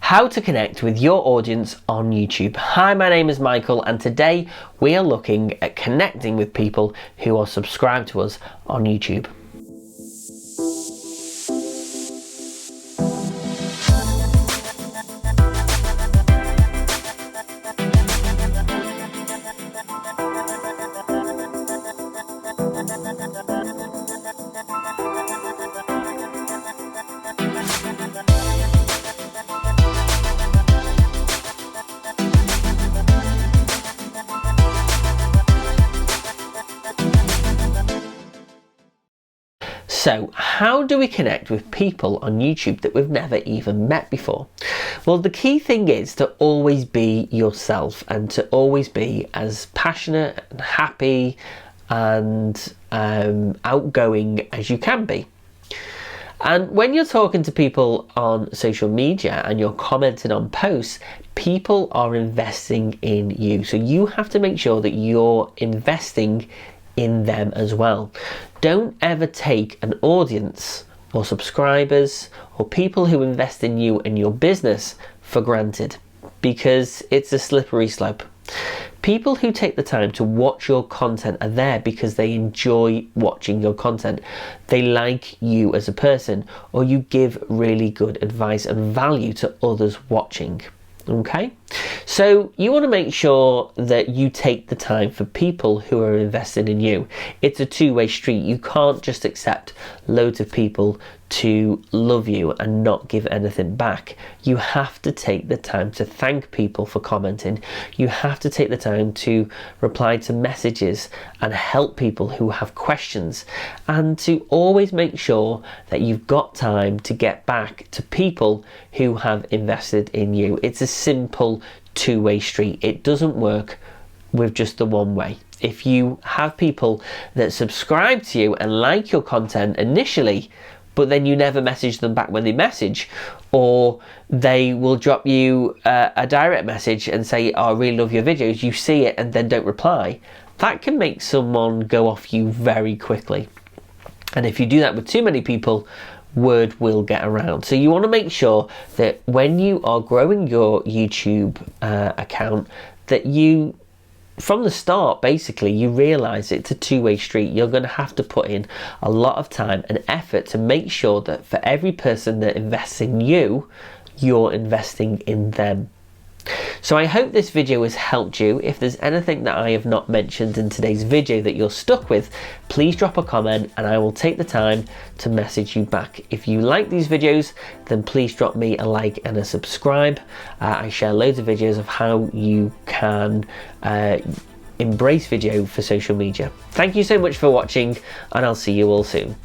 How to connect with your audience on YouTube. Hi, my name is Michael, and today we are looking at connecting with people who are subscribed to us on YouTube. So, how do we connect with people on YouTube that we've never even met before? Well, the key thing is to always be yourself and to always be as passionate and happy and outgoing as you can be. And when you're talking to people on social media and you're commenting on posts, people are investing in you. So you have to make sure that you're investing in them as well. Don't ever take an audience or subscribers or people who invest in you and your business for granted, because it's a slippery slope. People who take the time to watch your content are there because they enjoy watching your content. They like you as a person, or you give really good advice and value to others watching. Okay, so you want to make sure that you take the time for people who are invested in you. It's a two-way street. You can't just accept loads of people to love you and not give anything back. You have to take the time to thank people for commenting. You have to take the time to reply to messages and help people who have questions, and to always make sure that you've got time to get back to people who have invested in you. It's a simple two-way street. It doesn't work with just the one way. If you have people that subscribe to you and like your content initially, but then you never message them back when they message, or they will drop you a direct message and say, oh, I really love your videos, you see it and then don't reply, that can make someone go off you very quickly. And if you do that with too many people, word will get around. So you want to make sure that when you are growing your YouTube account, that you, from the start, basically, you realize it's a two-way street. You're going to have to put in a lot of time and effort to make sure that for every person that invests in you, you're investing in them. So I hope this video has helped you. If there's anything that I have not mentioned in today's video that you're stuck with, please drop a comment and I will take the time to message you back. If you like these videos, then please drop me a like and a subscribe. I share loads of videos of how you can embrace video for social media. Thank you so much for watching, and I'll see you all soon.